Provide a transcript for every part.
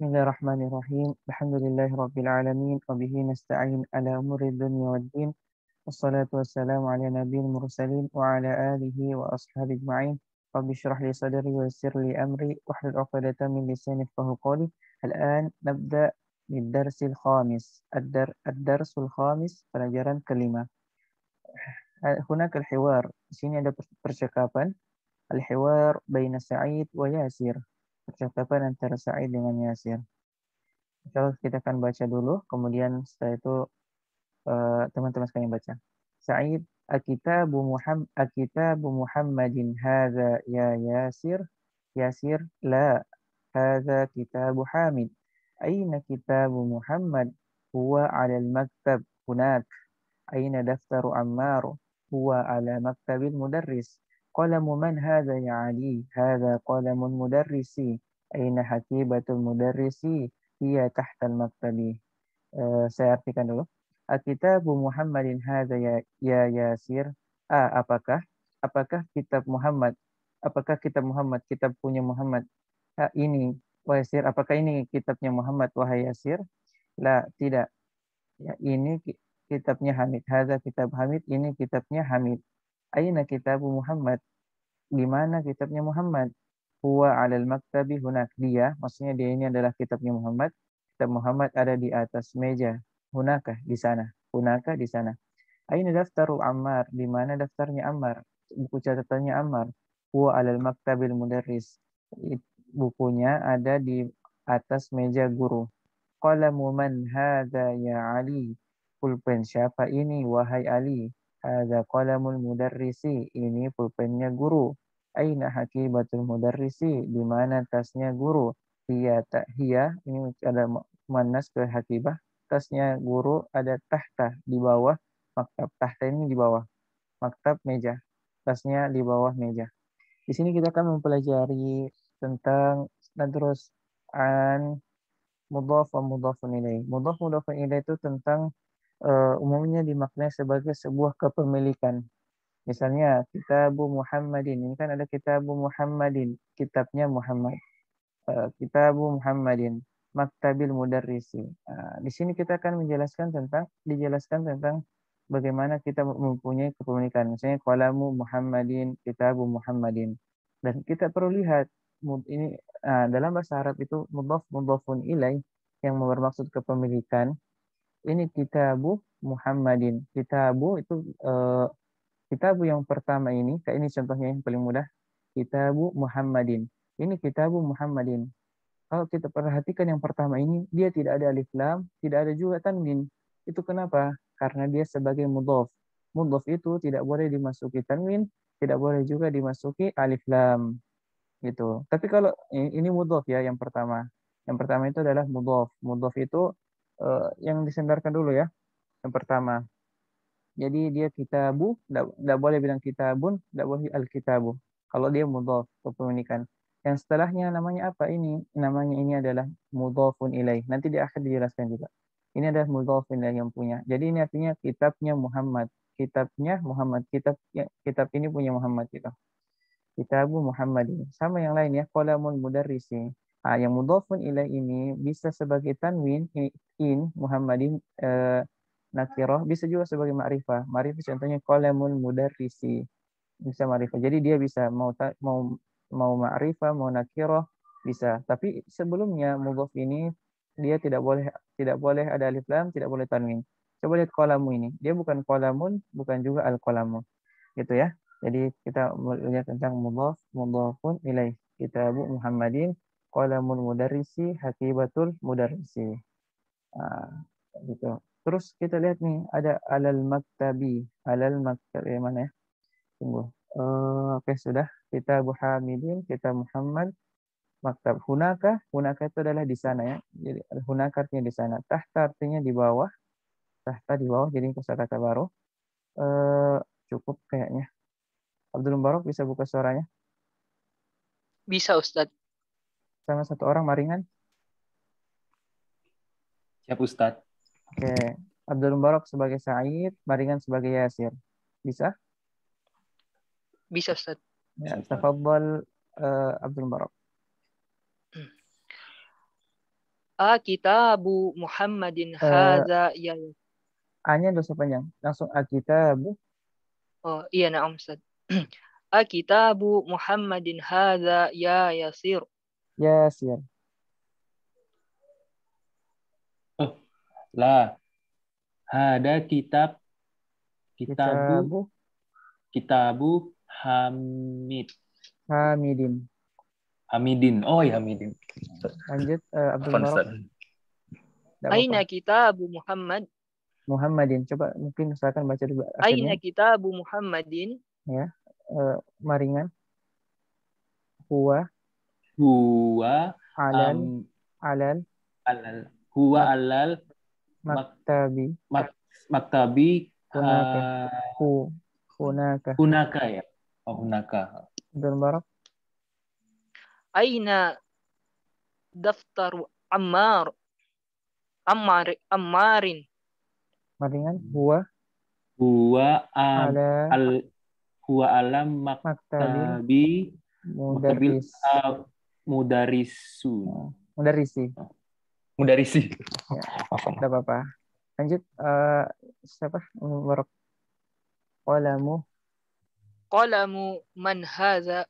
Bismillahirrahmanirrahim. Alhamdulillahirabbil alamin wa bihi nasta'in ala umuri dunya waddin. Wassalatu wassalamu ala nabiyil mursalin wa ala alihi wa ashabihi ajma'in. Rabbi shrah li sadri wa yassir li amri wahlul 'uqdatam min lisani yafqahu qawli. Al-an nabda bid-darsil khamis. Ad-darsul khamis, pelajaran kelima. Hunaka al-hiwar. Di sini ada percakapan. Al-hiwar baina Sa'id wa Yasir. Percakapan antara Sa'id dengan Yasir. Kalau kita akan baca dulu, kemudian setelah itu teman-teman sekalian baca. Sa'id, akitabu Muhammadin hadza ya Yasir. Yasir, la, hadza kitabu Hamid. Aina kitabu Muhammad? Huwa 'ala al-maktab hunak. Aina daftaru Ammar? Huwa 'ala maktabil mudarris. Qalamu man hadza ya Ali? Hadza qalamun mudarrisi. Aina hakibatul mudarrisi? Hiya tahtal maktabi. Saya artikan dulu. Kitabu Muhammadin hadza ya Yasir. Apakah kitab Muhammad? Apakah kitab Muhammad? Kitab punya Muhammad. Ini wahai Yasir, apakah ini kitabnya Muhammad wahai Yasir? La, tidak. Ya, ini kitabnya Hamid. Hadza kitab Hamid, ini kitabnya Hamid. Aina kitabu Muhammad? Di mana kitabnya Muhammad? Huwa 'alal maktabi hunak. Dia, maksudnya dia ini adalah kitabnya Muhammad. Kitab Muhammad ada di atas meja. Hunaka, di sana. Hunaka, di sana. Aina daftaru Ammar? Di mana daftarnya Ammar? Buku catatannya Ammar. Huwa 'alal maktabil mudarris. Bukunya ada di atas meja guru. Qalamu man hadza ya Ali? Pulpen siapa ini wahai Ali? Hadza qalamul mudarrisi. Ini pulpennya guru. Aina hakibatul mudarrisi? Di mana tasnya guru? Hiya hiya, ini ada manas ke hakibah. Tasnya guru ada tahta, di bawah maktab. Tahta ini di bawah maktab, meja. Tasnya di bawah meja. Di sini kita akan mempelajari tentang nadrus an mudhaf wa mudhafun ilaih. Mudhafun ilaih itu tentang umumnya dimaknai sebagai sebuah kepemilikan. Misalnya kitabu Muhammadin, ini kan ada kitabu Muhammadin, kitabnya Muhammad. Kitabu Muhammadin, maktabil mudarrisi. Di sini kita akan dijelaskan tentang bagaimana kita mempunyai kepemilikan. Misalnya qalamu Muhammadin, kitabu Muhammadin. Dan kita perlu lihat ini dalam bahasa Arab itu mudhafun ilaih yang bermaksud kepemilikan. Ini kitabu Muhammadin. Kitabu itu kitabu yang pertama ini, kayak ini contohnya yang paling mudah. Kitabu Muhammadin. Ini kitabu Muhammadin. Kalau kita perhatikan yang pertama ini, dia tidak ada alif lam, tidak ada juga tanwin. Itu kenapa? Karena dia sebagai mudhaf. Mudhaf itu tidak boleh dimasuki tanwin, tidak boleh juga dimasuki alif lam. Gitu. Tapi kalau ini mudhaf ya yang pertama. Yang pertama itu adalah mudhaf. Mudhaf itu yang disandarkan dulu ya. Yang pertama. Jadi dia kitabu, tidak boleh bilang kitabun, tidak boleh al-kitabu. Kalau dia mudhaf, kepemilikan. Yang setelahnya namanya apa ini? Namanya ini adalah mudhafun ilaih. Nanti di akhir dijelaskan juga. Ini adalah mudhafun ilaih yang punya. Jadi ini artinya kitabnya Muhammad. Kitabnya Muhammad. Kitab ini punya Muhammad gitu. Kitabu Muhammadin. Sama yang lain ya, qalamul mudarrisi. Yang mudhafun ilaih ini bisa sebagai tanwin in Muhammadin nakirah, bisa juga sebagai ma'rifah. Ma'rifah contohnya qalamul mudarrisi. Bisa ma'rifah. Jadi dia bisa mau ma'rifah, mau nakirah bisa. Tapi sebelumnya mudhaf ini dia tidak boleh ada alif lam, tidak boleh tanwin. Coba lihat qalamu ini. Dia bukan qalamun, bukan juga al-qalamu. Gitu ya. Jadi kita melihat tentang mudhafun ilaih. Kitabu Muhammadin, qalamul mudarrisi, hakibatul mudarrisi. Gitu. Terus kita lihat nih ada alal maktabi. Alal maktabi mana ya? Tunggu. Oke, sudah. Kitabu Hamidin, kita Muhammad, maktab. Hunaka itu adalah di sana ya. Jadi hunaka artinya di sana. Tahta artinya di bawah. Tahta di bawah, jadi kosakata baru. Cukup kayaknya. Abdul Barok bisa buka suaranya? Bisa, Ustadz. Sama satu orang maringan. Siap, Ustadz. Oke. Abdul Barok sebagai Sa'id, maringan sebagai Yasir. Bisa? Bisa, Ustadz. Ya, tafadhal Abdul Barok. Akitabu Muhammadin Eh, hadza ya. A-nya dosa panjang. Langsung Alkitabu Oh, iya na'am Ustaz. Akitabu Muhammadin hadza ya Yasir. Yasir. Oh, lah. Ada kitabu Kitabu kitabu Hamid. Hamidin. Hamidin. Oh ya Hamidin. Lanjut Abdul Afwan, Barok. Ustaz. Tidak Aina apa-apa. kitabu Muhammad? Muhammadin. Coba mungkin usahakan baca dulu Aina akhirnya. kitabu Muhammadin? Ya. Maringan. Huwa Huwa alal alal alal huwa mak alal maktabi maktabi hunaka hunaka. hunaka ya. Oh, hunaka. Abdul Barok. Aina daftaru Ammarin? Maringan. Huwa Huwa ala al huwa alam maktabil maktabil mudarris. mudarisu. Mudarrisi. Mudarisi. Ya, tidak apa-apa. Lanjut siapa? Barok. Qalamu Qalamu man hadza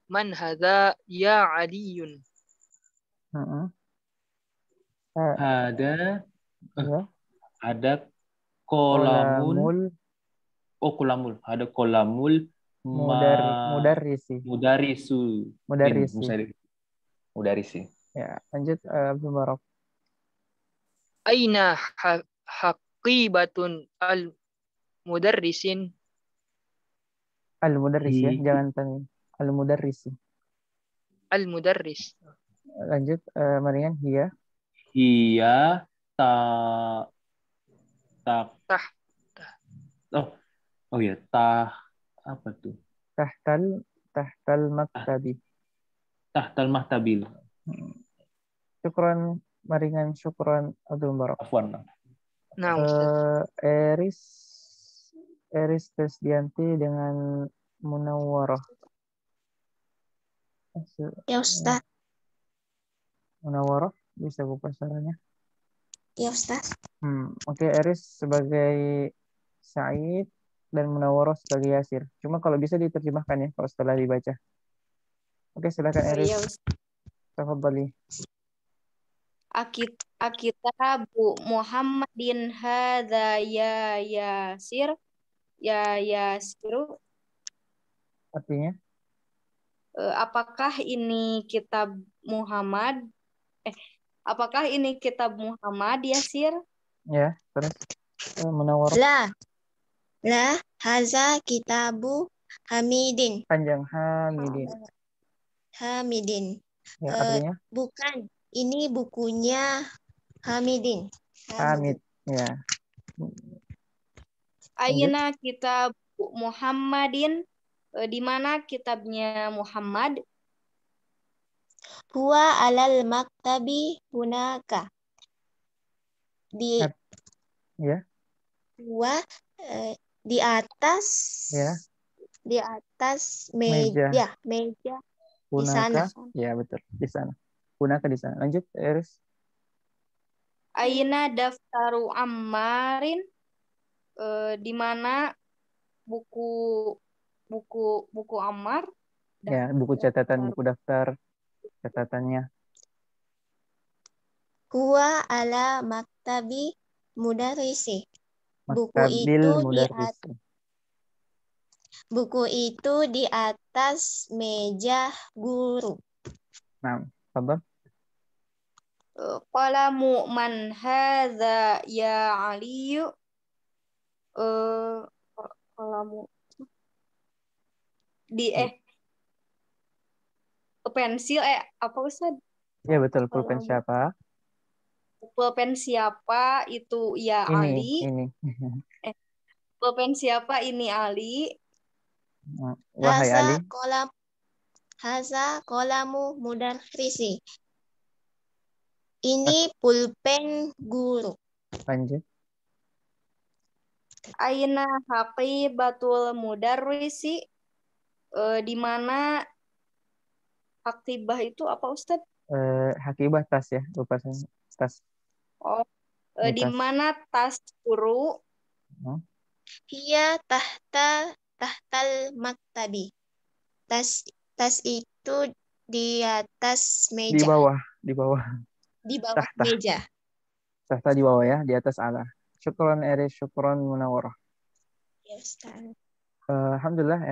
ya Aliyun. Ada ya. ada kolamun. Qalamul Oh, kolamul. Ada kolamul mudarrisi. mudarisu. Mudarrisi. Mudarisi. Ya, lanjut Abdul Barok. Aina haqibatun al mudarrisin? Al-mudarris ya, jangan tanwin. Al-mudarrisi. Al mudarris. Lanjut maringan hiya. Hiya ta Tah oh oh ya apa tuh? Tahtal maktabi. Tahtal mahtabil. Syukron maringan syukron Abdul Barok. Afwan. Nah, Ustaz. Eris Tesdianti dengan Munawwarah. Ya Ustaz. Munawwarah bisa buka suaranya. Ya Ustaz. Oke, Eris sebagai Sa'id dan Munawwarah sebagai Yasir. Cuma kalau bisa diterjemahkan ya kalau setelah dibaca. Oke, silakan Eris. Ya Ustaz. Tafadhali. Akitabu Muhammadin hadza ya Yasir. Ya Yasiru. Artinya? Apakah ini kitab Muhammad? Apakah ini kitab Muhammad Yasir? Ya, terus Munawwarah. La, haza kitabu Hamidin. Panjang Hamidin. Hamidin. Ya, artinya? Bukan, ini bukunya Hamidin. Hamid, ya. Aina kitab Muhammadin? Di mana kitabnya Muhammad? Huwa alal maktabi hunaka. Ya. Huwa di atas. Ya. Di atas meja. Di sana. Ya, betul. Di sana. Hunaka di sana. Lanjut, Eris. Aina daftaru Ammarin? Di mana buku Ammar? Ya, buku catatan, buku daftar catatannya. Huwa ala maktabi mudarrisi. Buku itu di atas meja guru. Nah, sabar. Qalamu man hadza ya Aliyu? Qalamu pensil apa Ustaz? Ya betul, pulpen siapa? Pulpen siapa itu ya Ali? Ini. Pulpen siapa ini Ali? Wahai Ali. Haza kolamu mudarrisi. Ini pulpen guru. Lanjut. Aina haqibatul mudarrisi? Di mana haktibah itu apa Ustaz? Hakibah tas ya, lupa saya. Tas. Oh, Ini di tas. mana tas guru? Hiya tahtal maktabi. Tas itu di atas Di meja. bawah, di bawah. Di bawah Tahta. meja. Tahta di bawah ya, di atas ala. Syukron Eris, syukron Munawwarah. Ya, Ustaz. Alhamdulillah,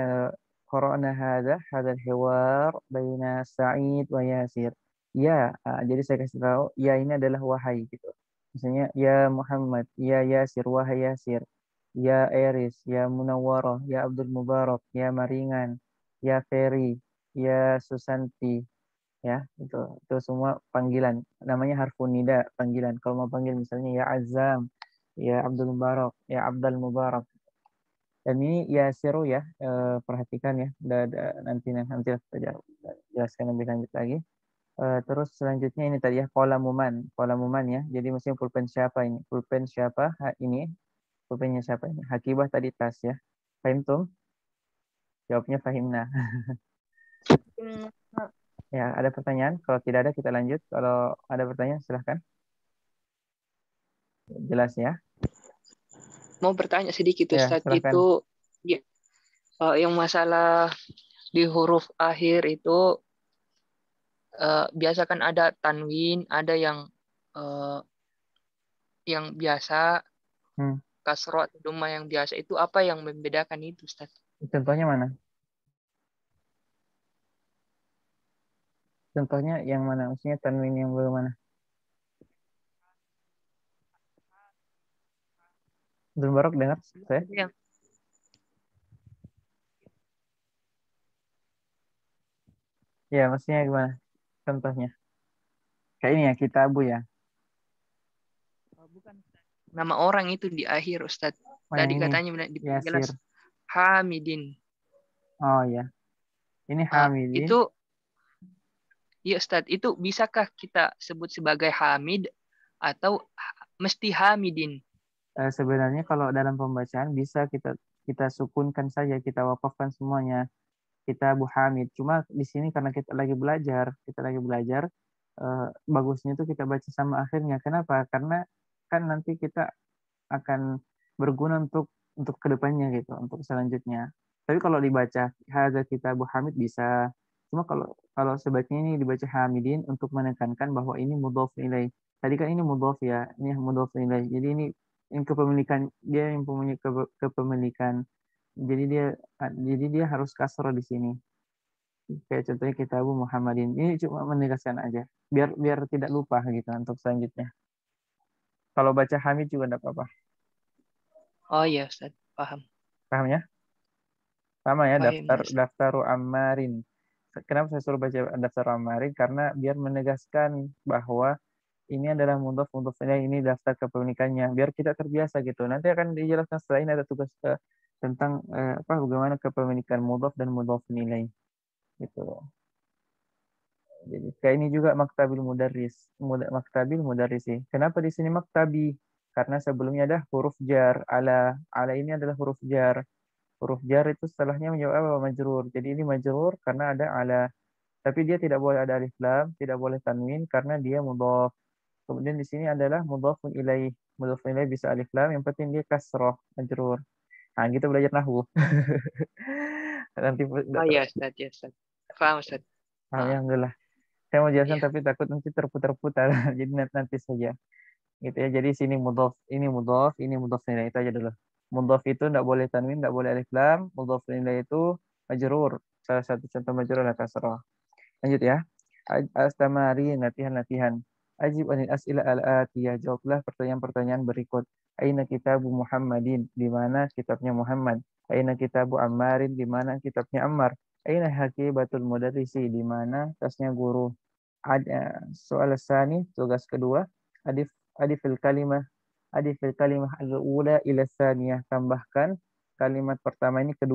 qara'na hadha al-hiwar baina Sa'id wa Yasir. Ya, jadi saya kasih tahu, ya ini adalah wahai gitu. Misalnya, ya Muhammad, ya Yasir, wahai Yasir. Ya Eris, ya Munawwarah, ya Abdul Mubarak, ya Maringan, ya Ferry, ya Susanti, ya itu semua panggilan. Namanya harfun nida, panggilan. Kalau mau panggil misalnya ya Azam, ya Abdul Mubarak, ya Abdul Mubarak. Dan ini ya seru ya, perhatikan ya, nanti kita jelaskan lebih lanjut lagi. Terus selanjutnya ini tadi ya kolamuman ya. Jadi mesti pulpen siapa ini? Pulpen siapa? Ini pulpennya siapa ini? Hakibah tadi tas ya. Fahimtum? Jawabnya fahimna. Ya, ada pertanyaan? Kalau tidak ada kita lanjut. Kalau ada pertanyaan silahkan. Jelas ya? Mau bertanya sedikit Ya, Ustadz, silahkan. itu ya, yang masalah di huruf akhir itu biasa kan ada tanwin, ada yang biasa, kasroh atau dhamma yang biasa, itu apa yang membedakan itu Ustaz? Contohnya mana? Contohnya yang mana? Maksudnya tanwin yang bagaimana? Abdul Mubarak dengar saya? Yang Ya, maksudnya gimana? Contohnya. Kayak ini ya, kitabu ya. bukan nama orang itu di akhir Ustaz. Oh, Tadi yang ini. katanya Yasir. jelas Hamidin. Oh ya. Ini Hamidin. Itu ya Ustaz, itu bisakah kita sebut sebagai Hamid atau mesti Hamidin? Sebenarnya kalau dalam pembacaan bisa kita sukunkan saja, kita wakafkan semuanya. Kita Abu Hamid. Cuma di sini karena kita lagi belajar, bagusnya itu kita baca sama akhirnya. Kenapa? Karena kan nanti kita akan berguna untuk kedepannya gitu, untuk selanjutnya. Tapi kalau dibaca hadza kita Abu Hamid bisa. Cuma kalau sebaiknya ini dibaca Hamidin untuk menekankan bahwa ini mudhof ilaih. Tadi kan ini mudhof ya, ini mudhof ilaih. Jadi ini kepemilikan, dia yang punya kepemilikan. Jadi dia harus kasroh di sini. Kayak contohnya Kitabu Muhammadin. Ini cuma menegaskan aja, biar tidak lupa gitu untuk selanjutnya. Kalau baca Hamid juga tidak apa-apa. Oh iya Ustaz, paham. Paham ya? Sama ya, Paham, daftar Ammarin. Kenapa saya suruh baca daftar Ammarin? Karena biar menegaskan bahwa ini adalah mudhof ilaih, ini daftar kepemilikannya. Biar kita terbiasa gitu. Nanti akan dijelaskan setelah ini ada tugas tentang bagaimana kepemilikan mudhof dan mudhof ilaih. Gitu. Jadi kayak ini juga maktabil mudarrisi. Kenapa di sini maktabi? Karena sebelumnya ada huruf jar. Ala ini adalah huruf jar. Huruf jar itu setelahnya menjawab apa? Majrur. Jadi ini majrur karena ada ala. Tapi dia tidak boleh ada alif lam, tidak boleh tanwin karena dia mudhaf. Kemudian di sini adalah mudhafun ilaih. Mudhafun ilaih bisa alif lam, yang penting dia kasroh, majrur. Nah, kita belajar nahwu. Nanti Oh iya Ustaz, ya Ustaz. Paham Ustaz. alhamdulillah. Saya mau jelaskan Iya. tapi takut nanti terputar-putar. Jadi nanti saja. Gitu ya. Jadi sini mudhaf, ini mudhaf ilaih, itu aja dulu. Mudhaf itu tidak boleh tanwin, tidak boleh alif lam. Mudhaf ilaih itu majrur. Salah satu contoh majrur adalah kasrah. Lanjut ya. Astamari, latihan. Ajib anil as'ila al-atiyah. Jawablah pertanyaan-pertanyaan berikut. Aina kitabu Muhammadin? Di mana kitabnya Muhammad? Aina kitabu Ammarin? Di mana kitabnya Ammar? Aina hakibatul mudarrisi? Di mana tasnya guru? Soal sani, tugas kedua. Adifil kalimah. Adifil kalimah al-ula ila tsaniyah. Tambahkan kalimat pertama ini ke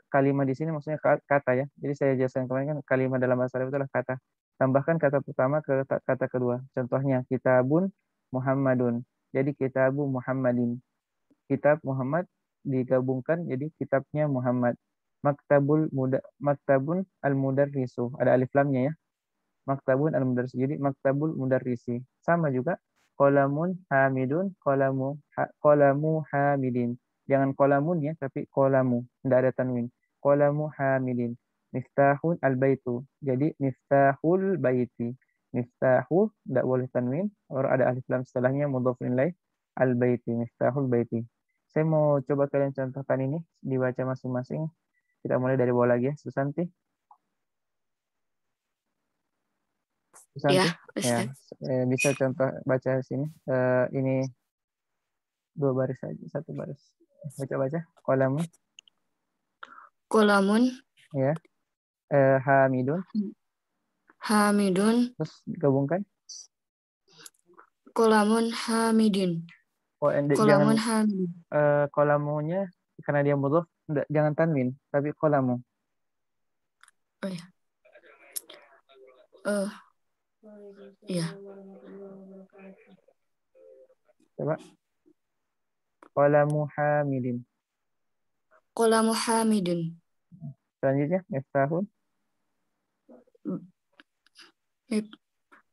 kalimat di sini maksudnya kata ya. Jadi saya jelaskan kemarin kan kalimat dalam bahasa Arab itu adalah kata. Tambahkan kata pertama ke kata kedua. Contohnya kitabun Muhammadun. Jadi kitabu Muhammadin. Kitab Muhammad digabungkan jadi kitabnya Muhammad. Maktabun al-mudarrisu. Ada alif lamnya ya. Maktabun al-mudarrisu. Jadi maktabul mudarrisi. Sama juga Qalamun hamidun, qalamu hamidin. Jangan qalamun ya, tapi qalamu. Tidak ada tanwin. Qalamu hamidin. Miftahun al-baitu. Jadi miftahul baiti. Miftahu tidak boleh tanwin. Orang ada alif lam setelahnya mudhafun ilaih. Al-baiti. Miftahul baiti. Saya mau coba kalian contohkan ini. Dibaca masing-masing. Kita mulai dari bawah lagi ya. Susanti. Susanti. Ya, Ya, bisa contoh baca sini. Ini 2 baris saja, 1 baris. Baca-baca. Qalamun. Qalamun Ya. Hamidun. hamidun. Terus gabungkan. Qalamun hamidin. Oh, jangan Qalamun hamidin. qalamunya karena dia mudhaf, jangan tanwin, tapi qalamu. Oh ya. Ya. Coba. Qalamu hamidin. Qalamu hamidin. Selanjutnya miftahun.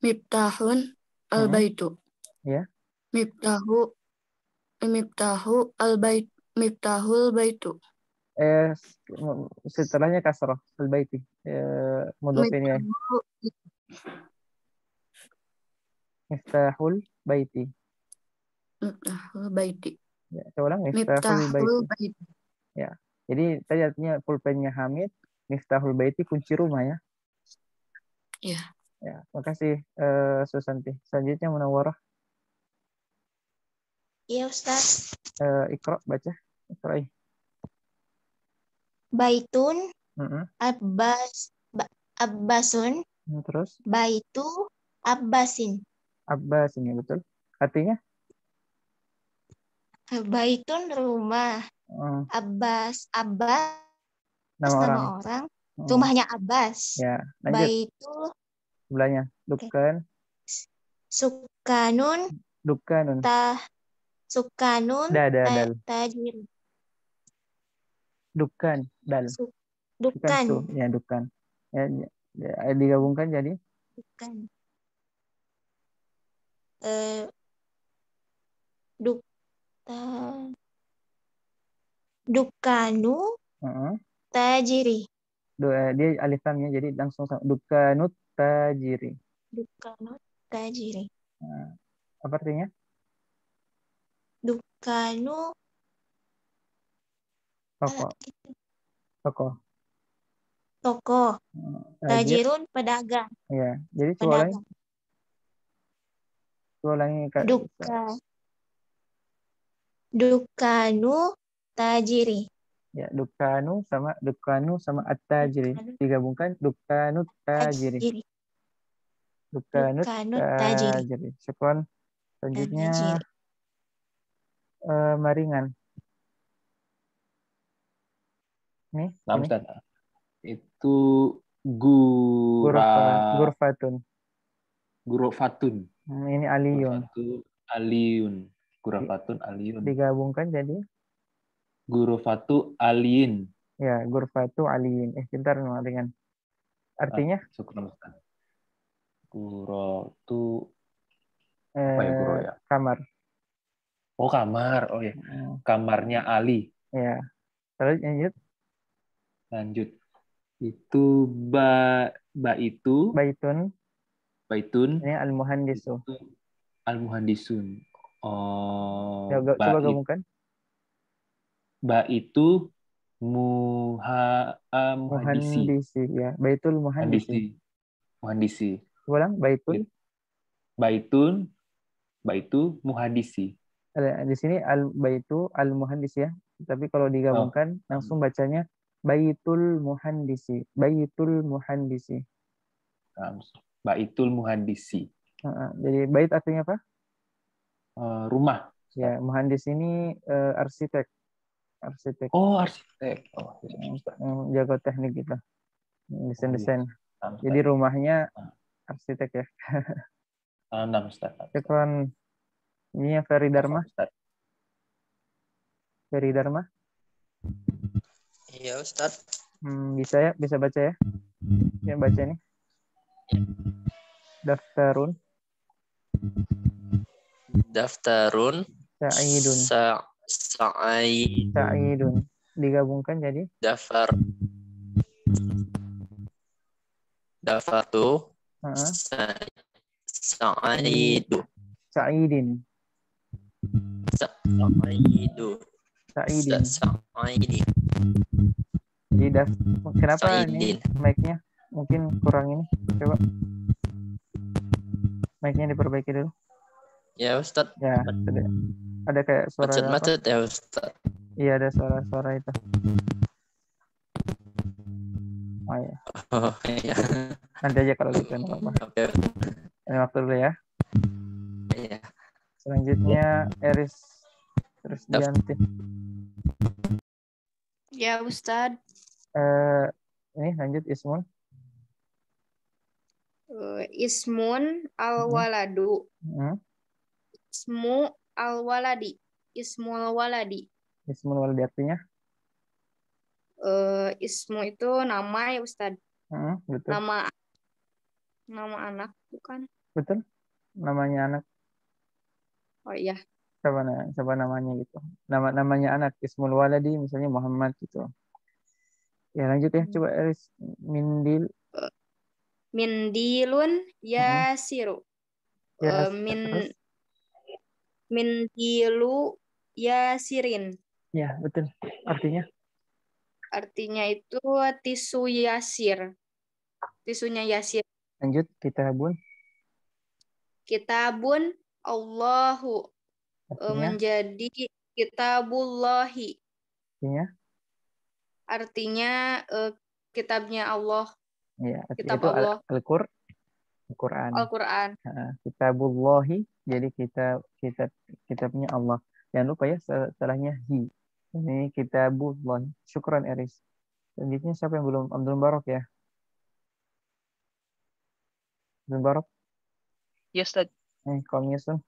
Miftahun al-baitu. Ya. Miftahu al-bait. Miftahul baitu. Setelahnya kasrah al-baiti. Mudhaf ini ya. Miftahul baiti. Miftahul baiti. Ya, saya ulang miftahul baiti. Ya. Jadi tadi artinya pulpennya Hamid, miftahul baiti kunci rumah ya. Iya. Ya, makasih Susanti. Selanjutnya Munawwarah. Iya Ustaz. Iqra baca. Iqra. Baitun Mm-mm. Abbasun. Terus Baitu Abbasin. Abbas ini betul. Artinya Baitun rumah. Abbas nama orang. Rumahnya Abbas. Ya, lanjut. Baitu Sebelahnya Dukkan. Sukanun. Dukkanun. Sukanun Dal. tajir. Dukkan dal. Dukkan. Ya, dukkan. Ya, digabungkan jadi Dukkan. Dukkanu tajiri. Dia alif lamnya jadi langsung sama. Dukkanut tajiri. Dukkanut tajiri. Apa artinya? Dukkanu toko. Tajirun pedagang. Ya, jadi ulangi Kak. Dukkanu tajiri. Ya, dukkanu sama at-tajiri digabungkan dukkanut tajiri. Dukkanut tajiri. Sekon. Selanjutnya Maringan. Nih, nah, Ustaz. Itu Gurfatun. Ini Aliyun. Aliyun. Gurfatun Aliyun. Digabungkan jadi Gurfatu Aliyin. Ya, Gurfatu Aliyin. Bentar dengan artinya? Syukur Ustaz. Guratu apa ya guru ya? Kamar. Oh, kamar. Oh ya. Kamarnya Ali. Ya. Terus lanjut. Itu Baitun. Ini al-muhandisu. Al-muhandisun. Oh. Ya, coba gabungkan. Itu muhandisi. Ya, Baitul muhandisi. Muhandisi. Ulang, Baitu muhandisi. Di sini al-baitu al-muhandisi ya. Tapi kalau digabungkan langsung bacanya Baitul muhandisi. Baitul muhandisi. Baitul muhandisi. Jadi bait artinya apa? Rumah. Ya, muhandis ini arsitek. Oh, arsitek. Jago teknik gitu. Desain. Jadi rumahnya arsitek ya. Sekarang ini Ferry Dharma. Ferry Dharma. Iya, Ustaz. Bisa ya, bisa baca ya. Ya, baca nih. Daftarun. Daftarun. Sa'idun. Sa'id. Sa'idun. Digabungkan jadi Dafartu. Heeh. Sa'idu. Sa'idin. Sa'idu. Sa'idin. Sa'idi. Jadi kenapa ini Sa'idin. mic-nya mungkin kurang ini? Coba mic-nya diperbaiki dulu. Ya Ustaz. Ya, ada kayak suara apa? Macet-macet ya Ustaz. Iya, ada suara-suara itu. Oh ya, Oh iya. nanti aja kalau gitu nggak apa-apa. Oke. Ini waktu dulu ya. Iya. Selanjutnya Eris terus diganti. Ya, Ustadz. Ini lanjut Ismun. Ismun al-waladu. Ismu al-waladi. Ismul waladi. Ismun waladi artinya? Ismu itu nama ya Ustadz. Betul. Nama anak bukan? Betul. Namanya anak. Oh iya. Siapa namanya gitu. Namanya anak Ismul waladi misalnya Muhammad gitu. Ya lanjut ya, coba Eris. Mindilun yasiru. Ya, Mindilu yasirin. Ya, betul. Artinya itu tisu yasir. Tisunya yasir. Lanjut, kitabun. Kitabun Allahu. Artinya? Menjadi kitabullahi. Artinya kitabnya Allah. Ya, Kitab itu Allah. Al-Quran. Al-Quran. Kitabullahi, jadi kitabnya Allah. Jangan lupa ya setelahnya hi. Ini kitabullahi. Syukran Eris. Selanjutnya siapa yang belum? Abdul Barok ya. Abdul Barok. Ya Ustaz. Komisun.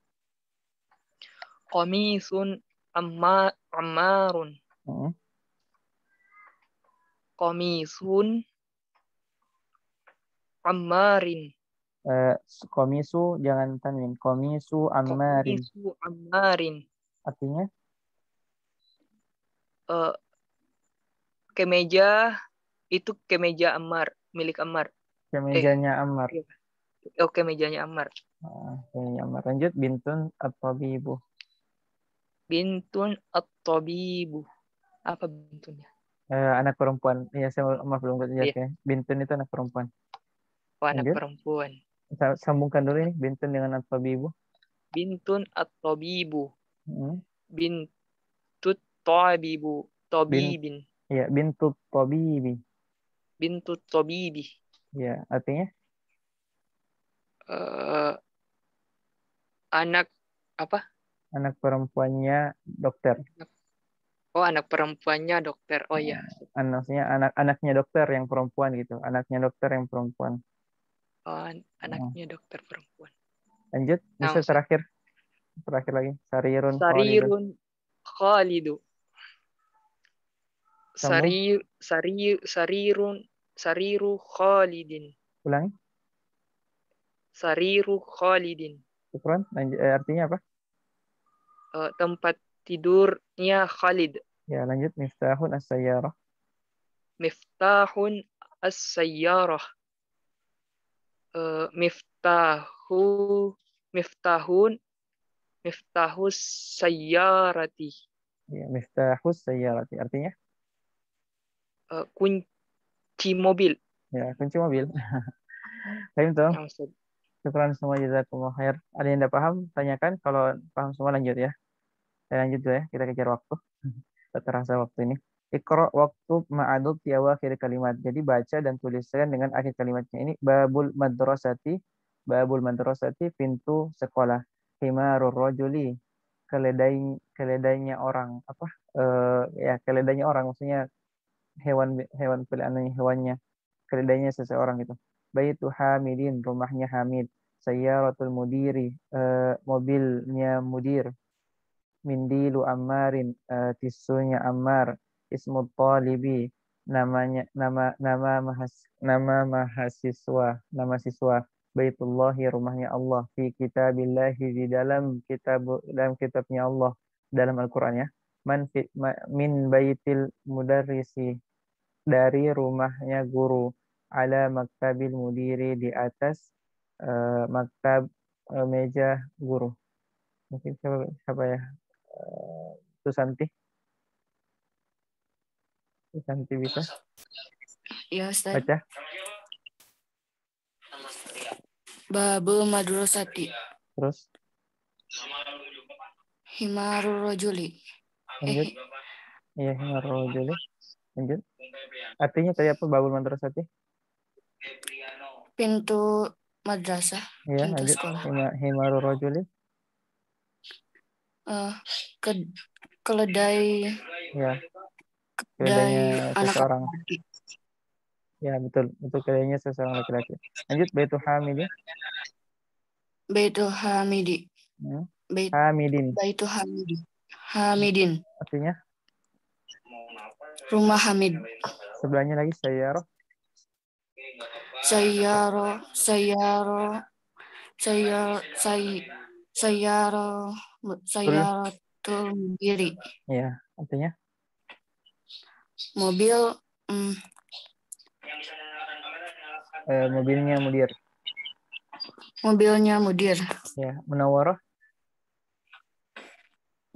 Komisun ammarun. Komisun ammarin. Komisu jangan tanwin. Komisu ammarin. Komisu ammarin. Artinya? Kemeja itu kemeja Ammar, milik Ammar. Kemejanya Ammar. Oh, kemejanya Ammar. Kemejanya Ammar. Lanjut, bintun at-tabibu. Bintun at-tabibu. Apa bintunnya? Anak perempuan. Ya, saya belum lihat ya. Bintun itu anak perempuan. Oh, anak perempuan. Sambungkan dulu ini bintun dengan at-tabibu. Bintun at-tabibu. Bintut tabibu. Tabibin. Iya, bintut tabibi. Bintut tabibi. Ya, artinya? Anak apa? Anak perempuannya dokter. Oh, anak perempuannya dokter. Oh iya. Anaknya dokter yang perempuan gitu. Anaknya dokter yang perempuan. Oh, anaknya dokter perempuan. Lanjut, bisa terakhir lagi. Sarirun Khalidu. Sariru Khalidin. Ulangi. Sariru Khalidin. Syukran. Artinya apa? Tempat tidurnya Khalid. Ya, lanjut. Miftahun as-sayyarah. Miftahun as-sayyarah. Miftahus sayyarati. Ya, miftahus sayyarati. Artinya? Kunci mobil. Ya, kunci mobil. Paham tuh? Syukran semua, jazakumullah khair. Ada yang tidak paham, tanyakan. Kalau paham semua lanjut ya. Saya lanjut dulu ya, kita kejar waktu. Terasa waktu ini. Iqra waktu ma'adud di akhir kalimat. Jadi baca dan tuliskan dengan akhir kalimatnya. Ini babul madrasati. Babul madrasati, pintu sekolah. Himarur rajuli, keledainya orang. Keledainya orang, maksudnya hewan peliharaan hewannya. Keledainya seseorang gitu. Baitu Hamidin, rumahnya Hamid. Sayyaratul mudiri, mobilnya mudir. Mindilu Ammarin, tisunya Ammar. Ismut talibi, nama mahasiswa. Baitullahi rumahnya Allah, fi kitabillahi di dalam kitabnya Allah, dalam Al-Qur'an ya. Min baitil mudarrisi dari rumahnya guru, ala maktabil mudiri di atas maktab meja guru. Mungkin siapa ya? Susanti. Susanti bisa Ya Ustaz. baca? Babul madrasati. Terus Himarul rajuli. lanjut. Iya, himarrojuli. Lanjut. Artinya tadi apa babul madrasati? Pintu madrasah. Iya, Pintu lanjut. sekolah. Himarrojuli. Keledai Ya, dari keledainya anak seseorang. laki. Ya, betul. Itu keledainya seseorang laki-laki. Lanjut, baitu hamidi. Baitu hamidi. Hamidin. Baitu hamidi. Hamidin. Artinya Rumah Hamid. sebelahnya lagi sayyarah. Sayyaratul mudiri. Ya, artinya Mobil mobilnya mudir. mobilnya mudir. Ya, munawwarah.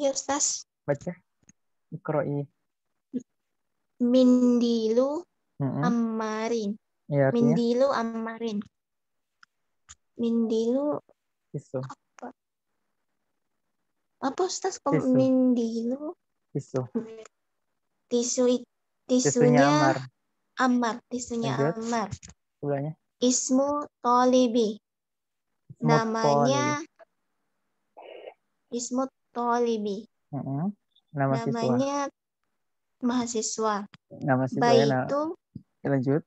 Ya Ustaz. Baca. Iqra'i. Mindilu Mm-mm. ammarin. Ya, artinya Mindilu ammarin. Mindilu tisu. apa Ustaz? Tisu. Mindilu Tisu. tisunya Tisunya Ammar. Ammar. Tisunya Lanjut. Ammar. Sebelahnya. Ismu Tolibi. Namanya Ismu Tolibi. Mm-mm. Nama siswa. Namanya mahasiswa. Nama siswanya. Lanjut.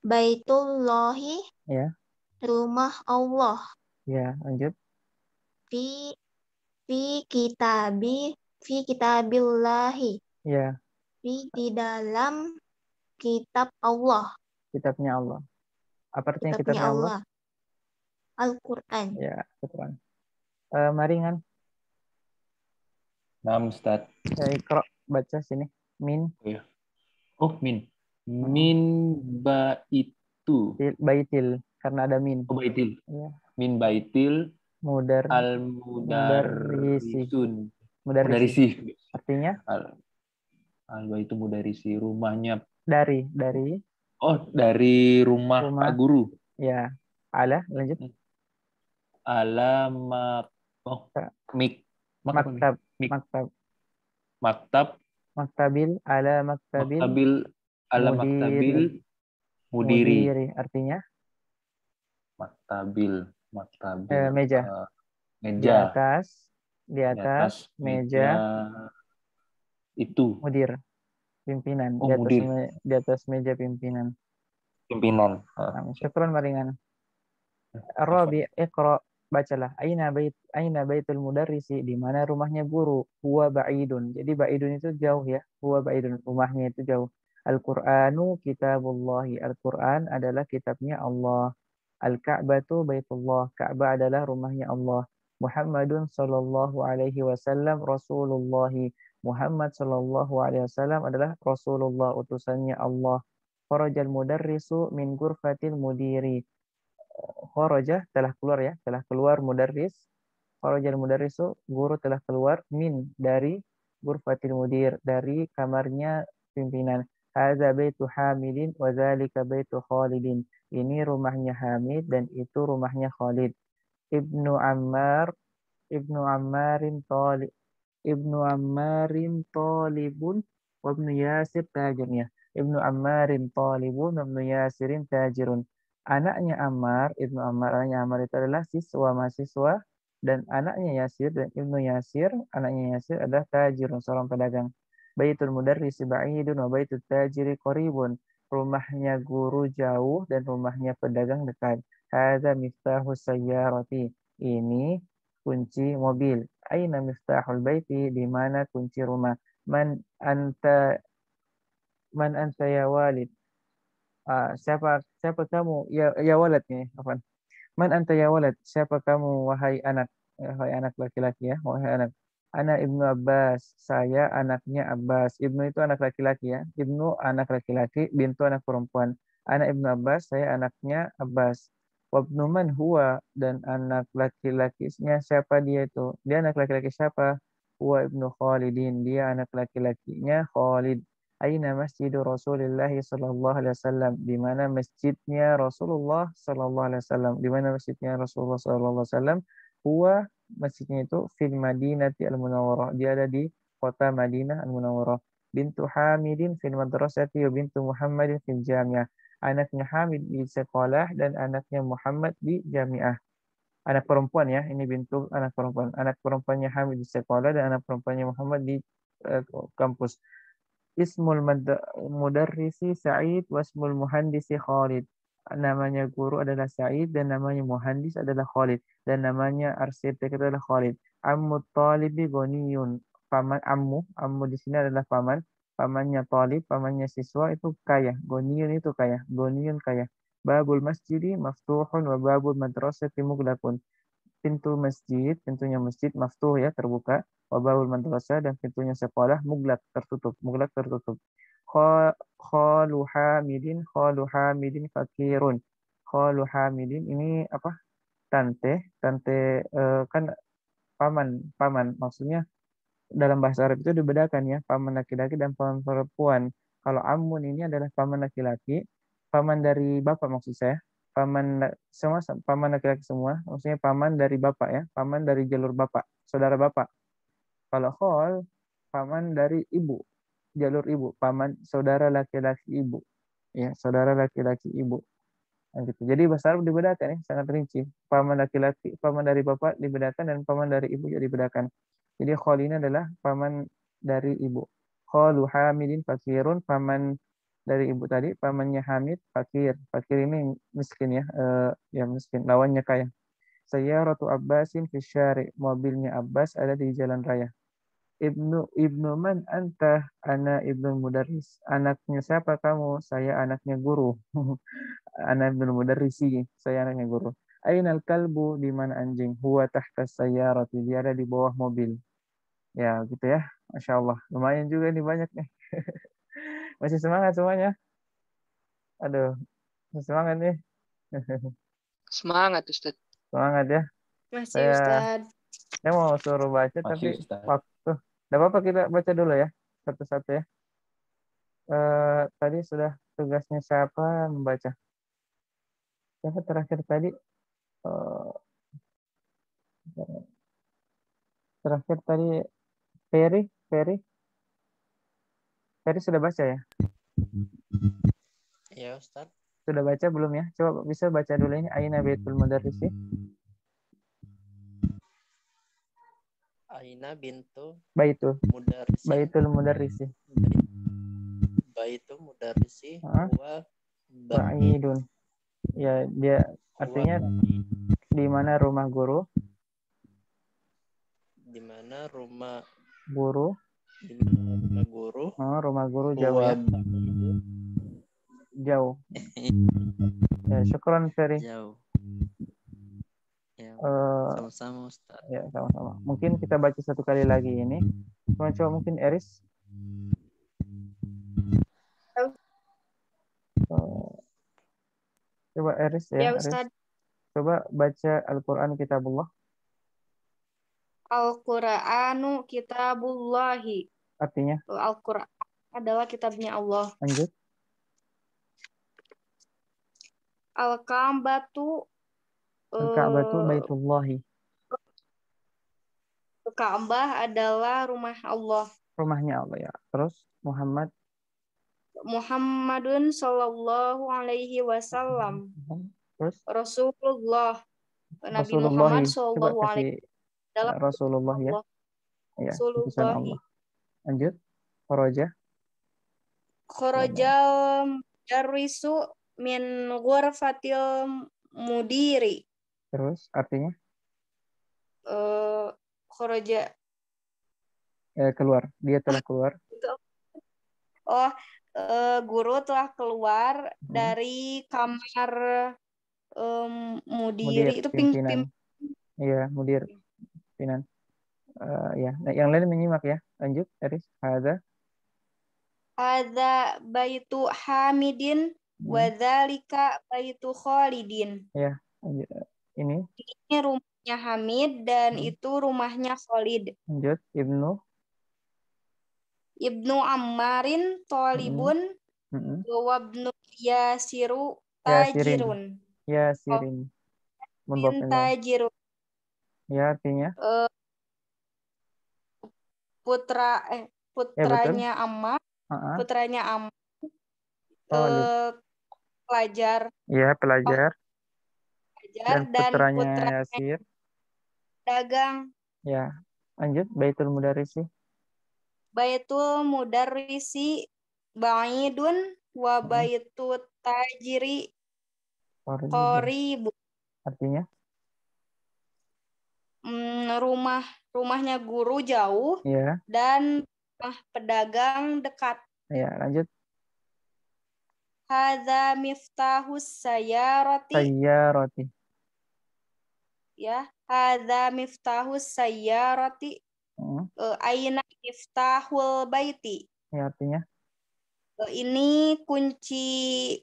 Baitullahi. Ya. Rumah Allah. Ya, lanjut. Fi kitabillahi. Ya. Di dalam kitab Allah. Kitabnya Allah. Apa artinya Kitabnya kitabnya Allah? Al-Quran. Ya, Al-Quran. Maringan. Nah, Ustaz. Iqra, baca sini. Min. Oh, min. Min baitu. Baitil. Karena ada min. Oh, baitil. Ya. Min baitil Mudarrisun. Mudarrisi. Artinya? Al-baitu mudarrisi. Rumahnya. Dari. Oh, dari rumah Pak Guru. Ya. Ala, lanjut. Maktabil mudiri. Artinya? Maktabil. Meja. Di atas meja itu. Mudir. Pimpinan. Di atas meja pimpinan. Syukran maringan. Rabi, Iqra, bacalah. Aina baitul mudarrisi, di mana rumahnya guru? Huwa ba'idun. Jadi ba'idun itu jauh ya. Huwa ba'idun, rumahnya itu jauh. Al-Qur'anu kitabullahi. Al-Qur'an adalah kitabnya Allah. Al-Ka'batu baitullah. Ka'bah adalah rumahnya Allah. Muhammadun sallallahu alaihi wasallam Rasulullah. Muhammad sallallahu alaihi wasallam adalah Rasulullah, utusannya Allah. Kharajal mudarrisu min ghurfatil mudiri. Kharaja telah keluar mudarris. Kharajal mudarrisu, guru telah keluar, min dari ghurfatil mudir, dari kamarnya pimpinan. Hadza baitu Hamidin wa dzalika baitu Khalidin. Ini rumahnya Hamid dan itu rumahnya Khalid. Ibnu Ammarin talibun wa ibnu Yasir tajirun. Ibnu Ammarin talibun wa ibnu Yasirin tajirun. Anaknya Ammar, Ibnu Ammar, anaknya Ammar itu adalah mahasiswa, dan anaknya Yasir dan Ibnu Yasir, anaknya Yasir adalah tajirun, seorang pedagang. Baitul mudarrisi ba'idun wa baitul tajiri qaribun. Rumahnya guru jauh dan rumahnya pedagang dekat. Hadza miftahus sayyarati. Ini kunci mobil. Aina miftahul baiti, di mana kunci rumah? Man anta ya walid. Siapa kamu? Ya walad nih, apa? Man anta ya walad? Siapa kamu wahai anak? Wahai anak laki-laki ya, wahai anak. Ana Ibnu Abbas, saya anaknya Abbas. Ibnu itu anak laki-laki ya. Ibnu anak laki-laki, bintu anak perempuan. Anak Ibnu Abbas, saya anaknya Abbas. Wabnu man huwa, dan anak laki-lakinya siapa dia itu? Dia anak laki-laki siapa? Huwa Ibnu Khalidin, dia anak laki-lakinya Khalid. Aina masjidu Rasulullah sallallahu alaihi wasallam? Di mana masjidnya Rasulullah sallallahu alaihi wasallam? Di mana masjidnya Rasulullah sallallahu alaihi wasallam? Huwa, masjidnya itu fil Madinati al-Munawwarah. Dia ada di kota Madinah al-Munawwarah. Bintu Hamidin fil madrasati wa bintu Muhammadin fil jamiah. Anaknya Hamid di sekolah dan anaknya Muhammad di jamiah. Anak perempuan ya, ini bintu anak perempuan. Anak perempuannya Hamid di sekolah dan anak perempuannya Muhammad di kampus. Ismul mudarrisi Sa'id wasmul muhandisi Khalid. Namanya guru adalah Sa'id dan namanya muhandis adalah Khalid dan namanya arsitek adalah Khalid. Ammu talibi Ghaniyun. Paman ammu di sini adalah paman. Pamannya talib, pamannya siswa itu kaya. Ghaniyun itu kaya. Ghaniyun kaya. Babul masjidi maftuhun wa babul madrasati mughlaqun. Pintunya masjid maftuh ya, terbuka. Wabahul madrasah, dan pintunya sekolah muglak, tertutup. Muglak, tertutup. Khalu Hamidin fakirun. Khalu Hamidin ini apa? Tante kan paman maksudnya dalam bahasa Arab itu dibedakan ya, paman laki-laki dan paman perempuan. Kalau amun ini adalah paman laki-laki, paman dari bapak maksud saya. Semua paman laki-laki semua, maksudnya paman dari bapak ya, paman dari jalur bapak, saudara bapak. Kalau khol, paman dari ibu, jalur ibu, paman saudara laki-laki ibu. Ya, saudara laki-laki ibu. Nah, gitu. Jadi bahasa Arab dibedakan ya, sangat rinci. Paman laki-laki, paman dari bapak dibedakan dan paman dari ibu juga dibedakan. Jadi khol ini adalah paman dari ibu. Kholu Hamidin fakirun, paman dari ibu tadi, pamannya Hamid fakir. Fakir ini miskin ya, ya miskin, lawannya kaya. Sayyaratu Abbasin fi syari, mobilnya Abbas ada di jalan raya. Ibnu man anta? Ana ibnu mudarris. Anaknya siapa kamu? Saya anaknya guru. Anak ibnu mudarrisi, saya anaknya guru. Ainal kalbu, di mana anjing? Huwa tahta sayyarati, dia ada di bawah mobil. Ya gitu ya, Masya Allah. Lumayan juga nih, banyak nih. Masih semangat semuanya? Aduh, masih semangat nih. Semangat Ustaz. Semangat ya. Masih Saya Ustaz. mau suruh baca Masih, tapi Ustaz. waktu. Tidak apa-apa, kita baca dulu ya, satu-satu ya. Tadi sudah tugasnya siapa membaca? Siapa terakhir tadi? Eh, Terakhir tadi Ferry. Ferry sudah baca ya? Ya Ustaz. Sudah baca belum ya? Coba bisa baca dulu ini. Aina Baitul Mudarrisi. Aina bintu Baitul mudarrisin. Baitu mudarrisi huwa ba'idun. Ya, dia artinya di mana rumah guru? Di mana rumah Guru. Rumah guru jauh ya. Jauh. Ya, syukran Ferry. Jauh. Ya, sama-sama Ustaz. Ya, sama-sama. Mungkin kita baca satu kali lagi ini. Coba mungkin Eris. Coba Eris ya. Ya Ustaz. Coba baca Al-Quran Kitabullah. Al-Qur'anu kitabullahi. Artinya? Al-Qur'an adalah kitabnya Allah. Lanjut. Al-Ka'batu Baitullahi. Ka'bah adalah rumah Allah. Rumahnya Allah ya. Terus Muhammadun sallallahu alaihi wasallam. Terus Rasulullah. Nabi Muhammad sallallahu alaihi wasallam. Rasulullah ya. Ya, utusan Allah. Lanjut. Kharajal mudarrisu min ghurfatil mudiri. Terus artinya? Kharaja Keluar. Dia telah keluar. guru telah keluar dari kamar mudiri. Itu pimpinan. Iya, mudir, pimpinan. Ya, nah, yang lain menyimak ya. Lanjut, Aris. Hadza baitu Hamidin wa dzalika baitu Khalidin. Ya, ini rumahnya Hamid dan itu rumahnya Khalid. Lanjut, Ibnu Ammarin Tolibun wa ibnu Yasiru Tajirun. Yasirin. Tajirun. Ya, artinya putranya Ammar. Putranya Ammar. Pelajar. Ya, pelajar. Dan putranya Yasir. Dagang. Ya, lanjut. Baitul Mudarrisi. Baitul Mudarrisi ba'idun wa baitut tajiri qaribun. Artinya? Rumahnya guru jauh dan rumah pedagang dekat. Ya, lanjut. Hadza miftahus sayyarati. Ya, hadza miftahus sayyarati. Aina miftahul baiti. Ya, artinya? Ini kunci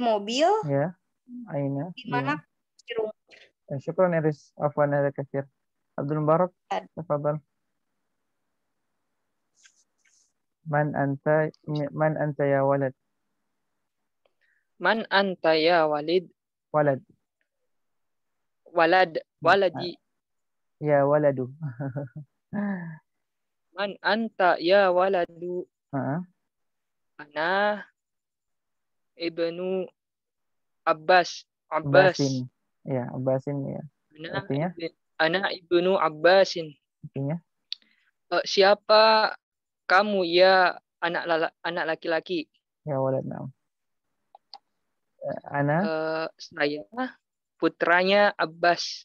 mobil. Ya. Aina. Di mana kunci rumah? Syukran Iris. Afwan ada katsir. Abdul Mubarak, tafadhal. Man anta ya walad. Man anta ya walid. Waladi. Ya waladu. Man anta ya waladu. Ana ibnu Abbas. Abbasin. Ya, Abbasin ya. Artinya? Ana ibnu Abbasin. Artinya? Siapa kamu ya anak laki-laki? Ya walad, na'am. Ana? Saya putranya Abbas.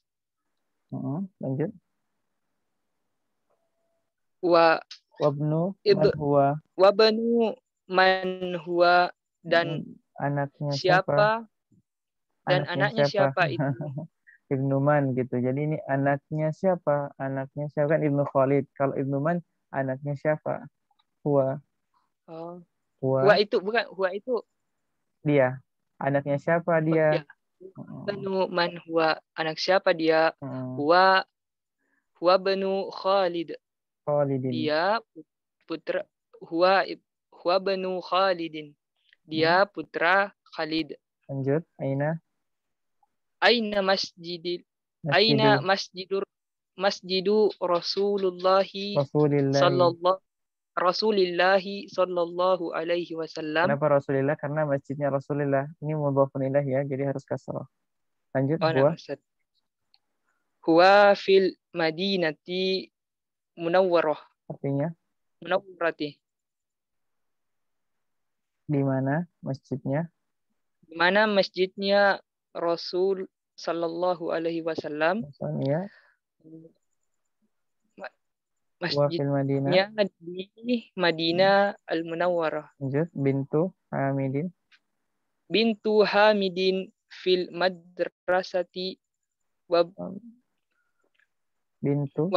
Lanjut. Wabnu man huwa dan anaknya siapa? Dan anaknya siapa itu? Ibnu Man gitu. Jadi ini anaknya siapa? Anaknya siapa kan Ibnu Khalid. Kalau Ibnu Man anaknya siapa? Huwa. Huwa itu bukan Huwa itu. Dia. Anaknya siapa dia? Banu Man huwa, anak siapa dia? Huwa banu Khalid. Khalidin. Dia putra Huwa banu Khalidin. Dia putra Khalid. Lanjut. Aina masjidu Rasulillahi sallallahu alaihi wasallam. Kenapa Rasulillah? Karena masjidnya Rasulillah. Ini mudhafun ilaih ya, jadi harus kasrah. Lanjut. Huwa fil madinati munawwarah. Artinya? Munawwarati. Di mana masjidnya? Di mana masjidnya Rasul sallallahu alaihi wasallam. Ya. Masjidnya di Madinah Al-Munawwarah. Lanjut. Bintu Hamidin fil madrasati wa bintu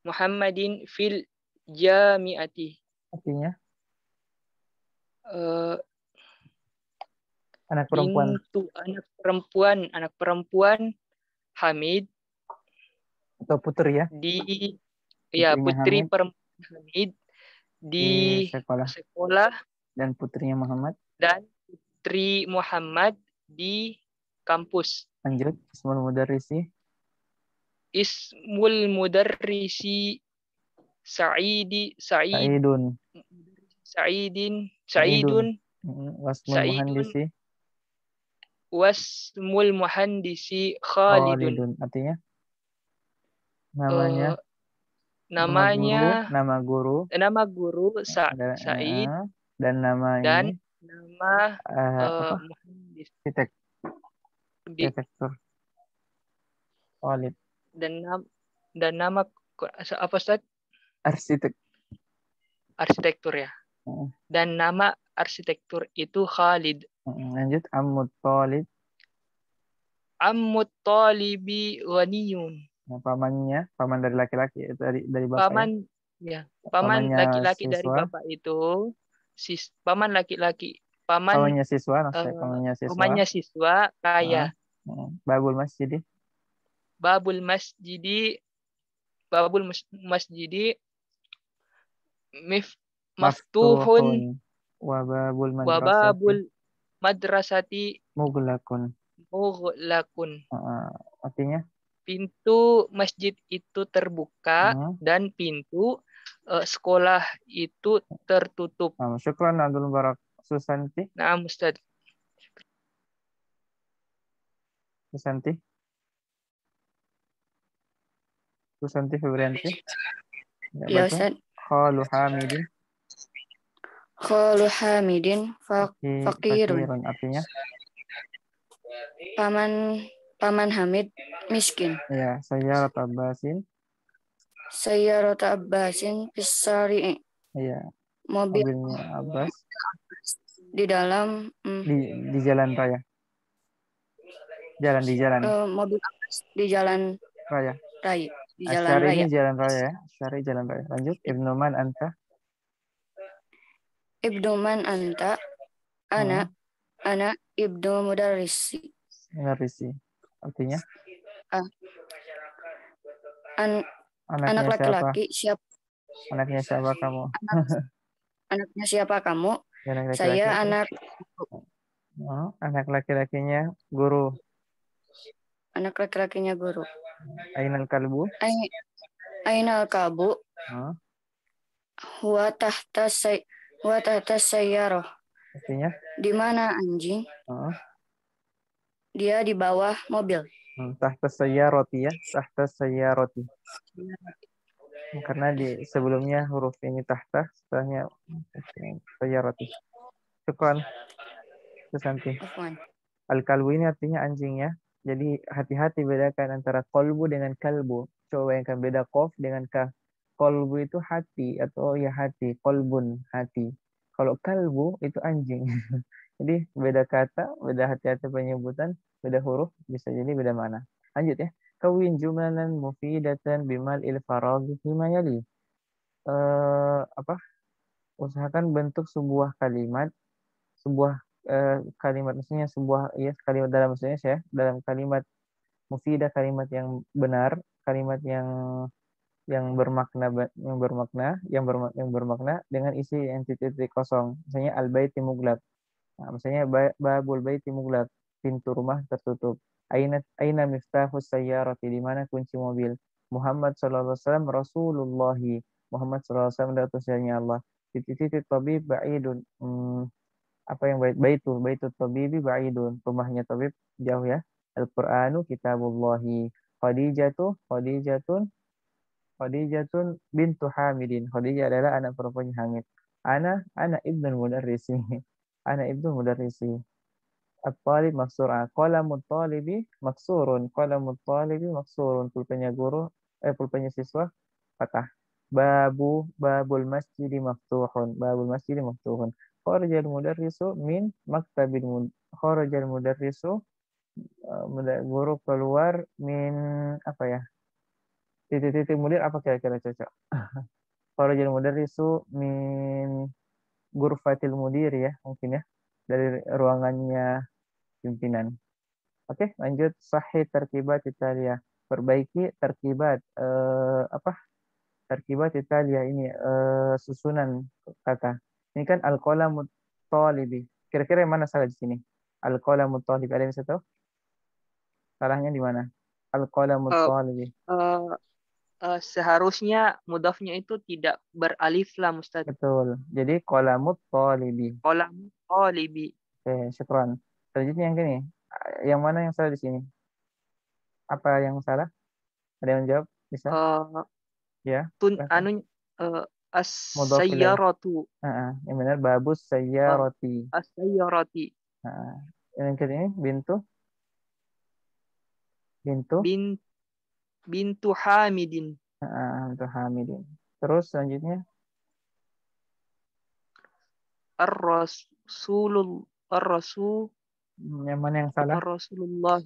Muhammadin fil jami'ati. Artinya? Anak perempuan Hamid atau putri ya? Putri perempuan Hamid di sekolah dan putrinya Muhammad di kampus. Lanjut. Ismul Mudarrisi Sa'idun. Wasmul muhandisi Khalidun. Artinya? Nama guru Sa'id dan nama muhandis arsitektur Khalid dan nama apa Ustaz? Arsitek arsitektur ya. Dan nama arsitektur itu Khalid. Lanjut, Ammut Thalib. Ammut Thalibi Ghaniyun. Nah, paman dari laki-laki, dari bapak Paman ya. paman Pamannya laki-laki dari siswa. bapak itu paman laki-laki Pamannya siswa, pamannya siswa kaya. Babul masjidi. Babul masjidi maftuhun wa babul madrasati mughlaqun. Artinya pintu masjid itu terbuka dan pintu sekolah itu tertutup. Syukran Abdul Barak. Susanti. Naam Ustaz. Susanti Febrianti. Ya Ustaz. Khalu Hamidin. Khalu Hamidin fakirun. Artinya paman Hamid miskin. Ya, Sayyarat Abbasin. Sayyarat Abbasin fisari. Iya. Mobilnya Abbas di dalam di jalan raya. Di jalan. Mobil Abbas di jalan raya. Di jalan Asyari raya. Ini jalan raya ya. Asyari jalan raya. Lanjut. Ibnu man anta. Ibnu man anta. Ana ibnu mudarrisi. Artinya? Anak laki-laki siapa? Anaknya siapa kamu? Anaknya siapa kamu? Laki-laki. Saya anak. Anak laki-lakinya guru. Anak laki-lakinya guru. Ainal kalbu. Ainal kalbu. Huwa tahta sayyarah. Artinya? Di mana anjing? Dia di bawah mobil. Tahta sayyarati ya. Tahta sayyarati. Karena di sebelumnya huruf ini tahta, setelahnya sayyarati. Syukran. Susanti. Al-kalbu ini artinya anjing ya. Jadi hati-hati bedakan antara kolbu dengan kalbu. Coba bayangkan beda kof dengan kaf. Kolbu itu hati atau ya hati. Kolbun hati. Kalau kalbu itu anjing. Jadi beda kata, beda hati-hati penyebutan, beda huruf, bisa jadi beda mana. Lanjut ya. Kawin jumlanan mufidatan bimal il-faraghi fima yali. Usahakan bentuk sebuah kalimat maksudnya kalimat dalam bahasa Indonesia ya, dalam kalimat mufidah, kalimat yang benar, kalimat yang bermakna dengan isi yang titik kosong. Misalnya al-baiti muglaq. Misalnya babul baiti muglaq, pintu rumah tertutup. Aina miftahus sayyarati, di mana kunci mobil. Muhammad sallallahu alaihi wasallam Rasulullahi. Muhammad sallallahu alaihi wasallam utusannya Allah. Titik tabib ba'idun. Apa yang baitu tabibi ba'idun. Rumahnya tabib jauh ya. Al-Qur'anu kitabullahi. Khadijatun bintu Hamidin. Khadijah adalah anak perempuannya Hamid. Ana ibnul mudarrisi. Ana ibnul mudarrisi. At-talib maksura. Qalamut talibi maksurun. Qalamut talibi maksurun. Pulpennya siswa patah. Babul masjidi maftuhun. Babul masjidi maftuhun. Kharajal mudarrisu min maktabin. Kharajal mudarrisu, guru keluar min apa ya? Titik mudir apa kira-kira cocok? Kharajal mudarrisu min ghurfatil mudir ya, mungkin ya. Dari ruangannya pimpinan. Oke, lanjut. Sahih terkibat Italia. Perbaiki terkibat terkibat Italia ini susunan kata. Ini kan al-qalamut talibi. Kira-kira yang mana salah di sini? Al-qalamut talibi. Ada yang bisa tahu? Salahnya di mana? Al-qalamut talibi. Seharusnya mudhafnya itu tidak beralif lam Ustaz. Betul. Jadi qalamut talibi. Qalamut talibi. Oke, syukran. Selanjutnya yang ini. Yang mana yang salah di sini? Apa yang salah? Ada yang jawab? Bisa? Ya. As-sayyaratu. Yang benar babus sayyarati. As-sayyarati. Yang kedua ini bintu Hamidin. Bintu Hamidin. Terus selanjutnya Ar-Rasul Yang mana yang salah? Rasulullah.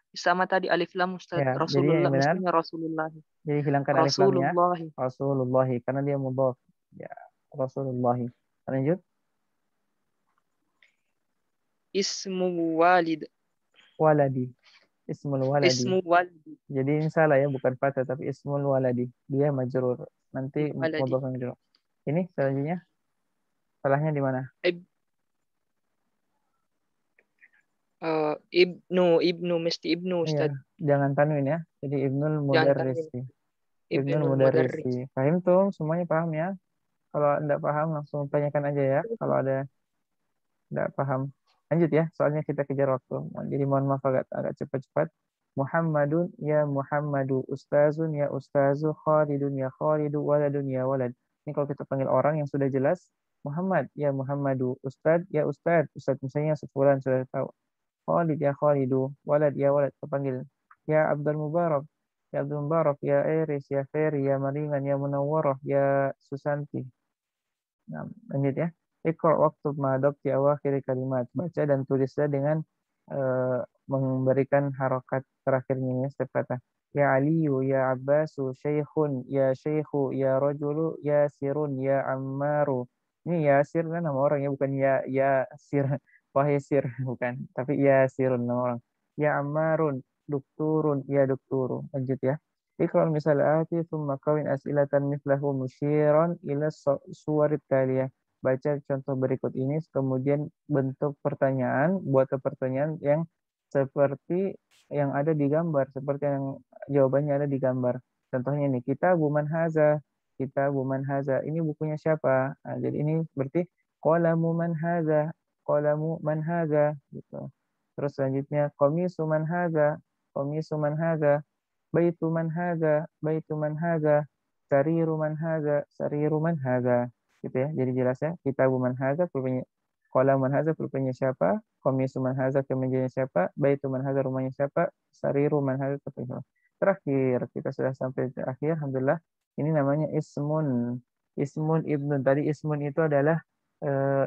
Sama tadi alif lam Ustaz. Ya, jadi Rasulullah yang benar. mestinya Rasulullah. Jadi hilangkan alif lamnya. Rasulullah. Rasulullah karena dia mudhaf. Ya, Rasulullah. Lanjut. Ismu walid. Waladi. Ismul waladi. Ismu walidi. Jadi ini salah ya, bukan fathah tapi ismul waladi. Dia majrur. Nanti Waladi. mudhaf majrur. Ini selanjutnya. Salahnya di mana? Ibnu mesti ibnu Ustaz. Iya, jangan tanwin ya. Jadi Ibnul Jangan tanwin. Mudarrisi. Ibnul Mudarrisi. Paham tuh? Semuanya paham ya? Kalau enggak paham langsung tanyakan aja ya. Kalau ada enggak paham. Lanjut ya, soalnya kita kejar waktu. Jadi mohon maaf agak cepat-cepat. Muhammadun ya Muhammadu, Ustazun ya Ustazu, Khalidun ya Khalidu, Waladun ya Walad. Ini kalau kita panggil orang yang sudah jelas, Muhammad ya Muhammadu, Ustad ya Ustad. Ustad misalnya sefulan sudah tahu. Khalid ya Khalidu, Walad ya Walad. Kita panggil ya Abdul Mubarak, ya Abdul Mubarak, ya Iris, ya Ferry, ya Maringan, ya Munawwarah, ya Susanti. Nah, lanjut ya. Iqra waktub ma di awakhir kalimat. Baca dan tulislah dengan memberikan harokat terakhirnya ya, setiap kata. Ya Aliyu, ya Abbasu, Syekhun, ya Syekhu, ya Rajulu, ya Sirun, ya Ammaru. Ini Yasir kan nama orang ya, bukan ya Sir. Wahai Sir, bukan. Tapi ya Sirun nama orang. Ya Ammarun, Dukturun, ya Dukturu. Lanjut ya. Iqra misal ati thumma kawin as'ilatan mislahu musyiran ila suwarit taliyah. Baca contoh berikut ini, kemudian bentuk pertanyaan, buat pertanyaan yang seperti yang ada di gambar, seperti yang jawabannya ada di gambar. Contohnya ini, Kitabu man haza, Kitabu man haza. Ini bukunya siapa? Nah, jadi ini berarti qalamu man haza, qalamu man haza gitu. Terus selanjutnya qamisu man haza, qamisu man haza, baitu man haza, baitu man haza, sariru man haza, sariru man haza. Gitu ya. Jadi jelas ya, Kitabu man haza pulpennya, qalam man haza pulpennya siapa, qamisu man haza kemejanya siapa, baitu man haza rumahnya siapa, sariru man haza pulpennya. Terakhir, kita sudah sampai ke akhir, alhamdulillah. Ini namanya ismun. Ismun ibnun. Tadi ismun itu adalah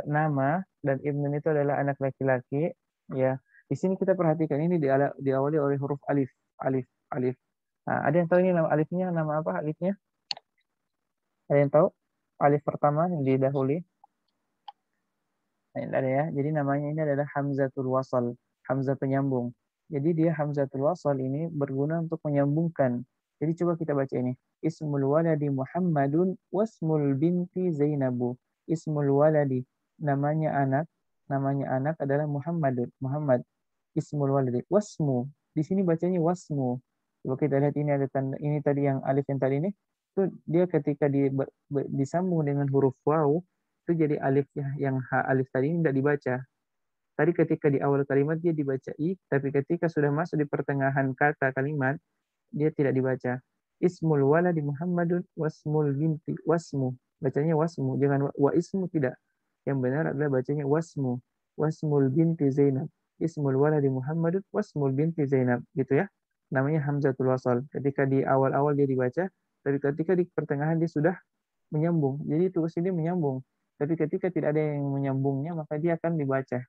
nama, dan ibnun itu adalah anak laki-laki. Ya, di sini kita perhatikan ini diawali oleh huruf alif, alif, alif. Nah, ada yang tahu ini nama alifnya, nama apa alifnya? Ada yang tahu? Alif pertama yang didahului. Nah, ini ada ya. Jadi namanya ini adalah hamzatul wasal, hamzah penyambung. Jadi dia hamzatul wasal ini berguna untuk menyambungkan. Jadi coba kita baca ini. Ismul waladi Muhammadun wasmul binti Zainabu. Ismul waladi, namanya anak adalah Muhammadun, Muhammad. Ismul waladi, wasmu. Di sini bacanya wasmu. Coba kita lihat ini ada tanda ini tadi yang alif yang tadi ini. Itu dia ketika disambung dengan huruf waw itu jadi alif yang alif tadi ini tidak dibaca. Tadi ketika di awal kalimat dia dibaca i, tapi ketika sudah masuk di pertengahan kata kalimat dia tidak dibaca. Ismul waladi Muhammadun wasmul binti, wasmu. Bacanya wasmu, jangan wa ismu, tidak. Yang benar adalah bacanya wasmu. Wasmul binti Zainab. Ismul waladi Muhammadun wasmul binti Zainab, gitu ya. Namanya hamzatul wasal. Ketika di awal-awal dia dibaca, tapi ketika di pertengahan dia sudah menyambung. Jadi tulis ini menyambung. Tapi ketika tidak ada yang menyambungnya, maka dia akan dibaca.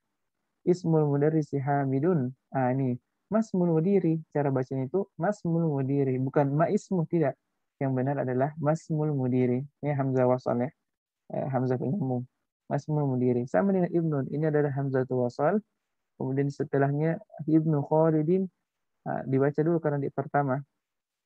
Ismul mudarrisi Hamidun. Ah, ini. Masmul mudiri. Cara bacanya itu masmul mudiri. Bukan ma ismu, tidak. Yang benar adalah masmul mudiri. Ini hamzah wasal ya. Hamzah penyambung. Masmul mudiri. Sama dengan ibnun. Ini adalah hamzah wasal. Kemudian setelahnya ibnu Khalidin. Dibaca dulu karena di pertama.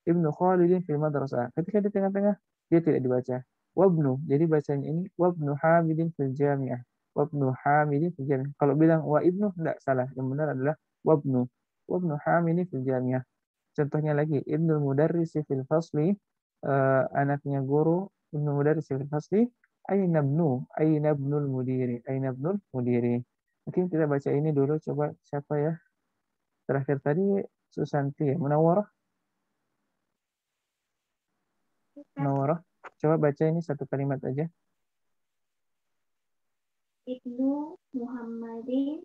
Ibnu Khalidin fil madrasah. Ketika di tengah-tengah dia tidak dibaca. Wabnu. Jadi bacanya ini wabnu Hamidin fil jami'ah. Wabnu Hamidin fil jami'ah. Kalau bilang wa ibnu tidak salah. Yang benar adalah wabnu. Wabnu Hamidin fil jami'ah. Contohnya lagi Ibnu Mudarrisi fil fasli, anaknya guru Ibnu Mudarrisi fil fasli. Aina ibnul mudiri. Aina ibnul mudiri. Mungkin kita baca ini dulu, coba siapa ya? Terakhir tadi Susanti ya, Munawwarah. Munawwarah. Coba baca ini satu kalimat aja. Ibnu Muhammadin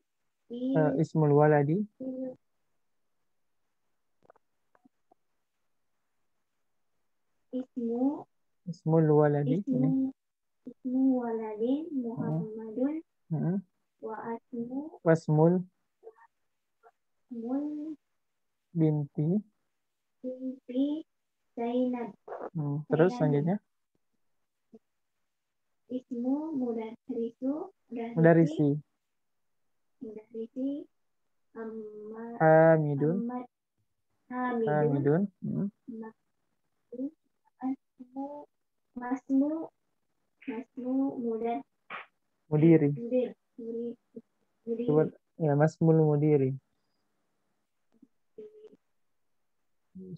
Ismul waladi. Ismul waladi. ismu waladin Muhammadun wa asmu Wasmul mul binti. binti Zainab. Terus selanjutnya Ismu mudarrisu mudarisi. mudarrisi Hamidun. Hamidun. Hamidun. Masmu Mudiri. mudiri. Coba ya, Masmul mudiri.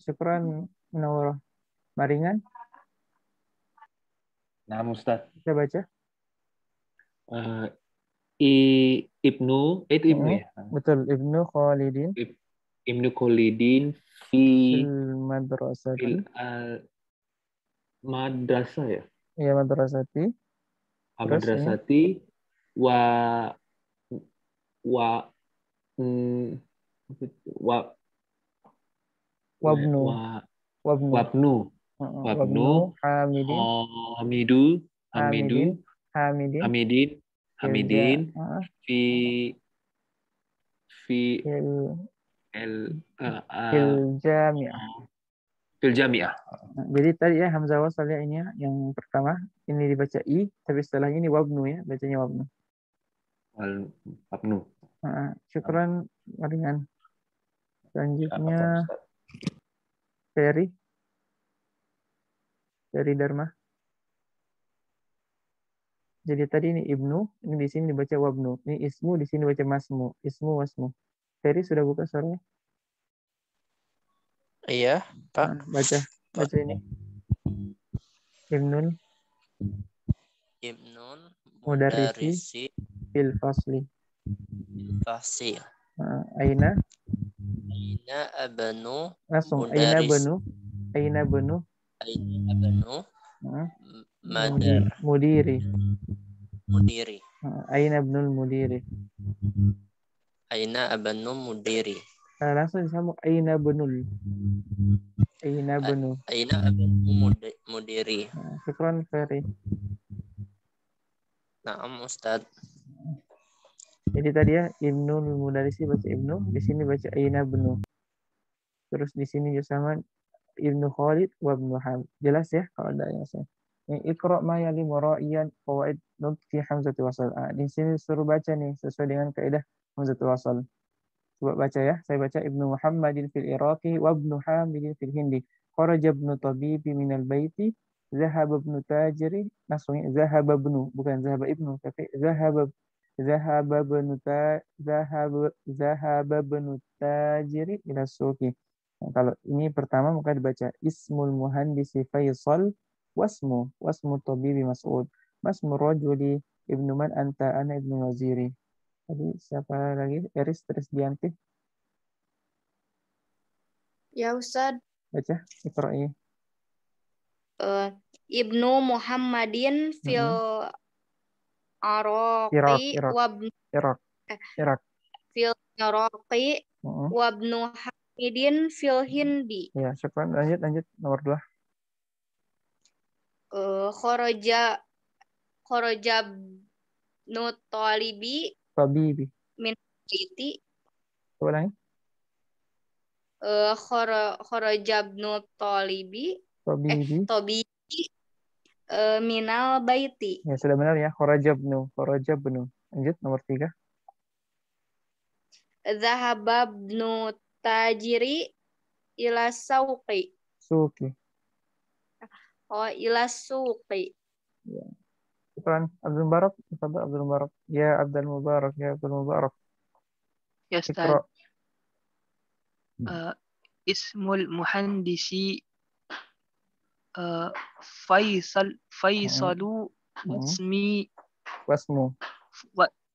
Syukran Munawwarah. Maringan, Nah, Ustaz. kita baca. Ibnu, itu Ibnu ya? Betul, Ibnu Khalidin. Ibnu Khalidin Fil madrasati. Madrasah ya? Ya, madrasati. Madrasati wa wabnu Hamidin fil jami'ah. Jadi tadi ya hamzah wasal ya, ini ya, yang pertama ini dibaca i, tapi setelah ini wabnu ya, bacanya wabnu. Wabnu. Syukran Maringan. Selanjutnya Ferry Dharma. Jadi tadi ini ibnu, ini di sini dibaca wabnu. Ini ismu, di sini dibaca masmu. Ismu wasmu. Ferry sudah buka suaranya? Iya, Pak. Baca ini. Ibnun mudarrisi fil fasli. Aina abanu langsung aina banu mudiri aina ibnul mudiri langsung disambung aina benul mudiri. Syukran Ferry. Naam Ustaz. Jadi tadi ya Ibnul Mudarrisi baca Ibnu, di sini baca aina benu. Terus di sini juga sama Ibnu Khalid wa Ibnu Ham. Jelas ya kalau ada yang saya. Iqra ma yali mura'iyan qawaid nutqi hamzati wasal. Di sini suruh baca nih sesuai dengan kaidah hamzati wasal. Coba baca ya. Saya baca Ibnu Muhammadin fil Iraqi wa Ibnu Hamidin fil Hindi. Kharaja Ibnu Tabibi minal baiti. Zahaba Ibnu Tajiri. Langsungnya zahaba Ibnu, bukan zahaba Ibnu, tapi zahaba Ibnu Tajiri ila suqi. Nah, kalau ini pertama maka dibaca ismul muhandisi Faisal wasmu tabibi Mas'ud. Masmu rajuli ibnu man anta ana ibnu waziri. Tadi siapa lagi? Eris Trisdianti. Ya Ustaz. Baca, Iqra'i. Ibnu Muhammadin fil Araqi Irak. Fil Iraqi wa Ibnu Hamidin fil Hindi. Ya, syukran. Lanjut nomor 2. Kharaja Ibnu Tabibi min baiti. Ulangi. Kharaja Ibnu Tabibi minal baiti. Ya, sudah benar ya. Kharaja Ibnu. Lanjut nomor 3. Zahaba Ibnu Tajiri ila suqi. Ila suqi. Ya. Syukran. Abdul Mubarak. Ya Abdul Mubarak. Ya Ustaz. Ismul muhandisi Faisalu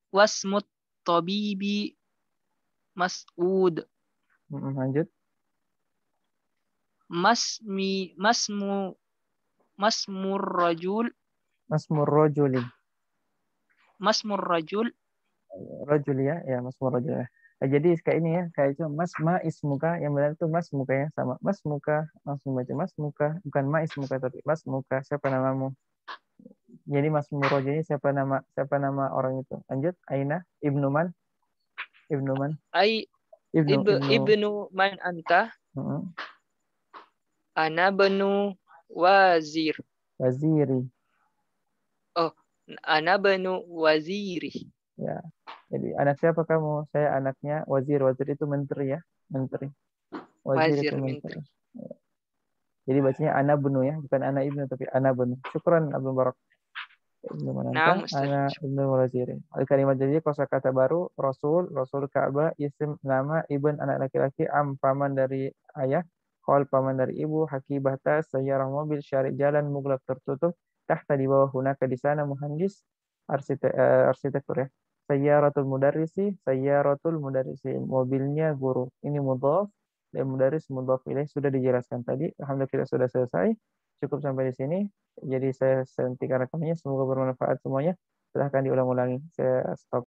wasmu tabibi Mas'ud. Lanjut. Masmur rajul. Rajul ya, masmur rajul ya. Jadi kayak ini ya, kayak itu masma ismuka, yang benar itu masmuka ya, sama masmuka, langsung baca masmuka, bukan ma ismuka tapi masmuka, siapa namamu. Jadi Mas Muroja ini siapa nama orang itu? Lanjut, Aina, Ibnu Man, Ibnu Man, Ai Ibnu. ibnu man anta? Heeh. Ana benu wazir. Waziri. Oh, ana benu waziri. Ya. Jadi anak siapa kamu? Saya anaknya wazir. Wazir itu menteri ya, menteri. Wazir Wazir itu menteri. menteri. Ya. Jadi bacanya ana benu ya, bukan ana ibnu tapi ana benu. Syukran Abdul Barak. Ibnu Mananta, Naam, Ustaz. ana ibnu waziri. Al-kalimat jadi kosakata baru, Rasul, Rasul Ka'bah, isim nama, ibn anak laki-laki, paman dari ayah, khol paman dari ibu, hakibah tas, sayyarah mobil, syari jalan, muglak tertutup, tahta di bawah hunaka di sana, muhandis, arsitektur ya. Sayyaratul mudarrisi, mobilnya guru. Ini mudhaf dan mudarris mudhaf ilaih sudah dijelaskan tadi. Alhamdulillah kita sudah selesai. Cukup sampai di sini. Jadi saya hentikan rekamannya. Semoga bermanfaat semuanya. Silahkan diulang-ulangi. Saya stop.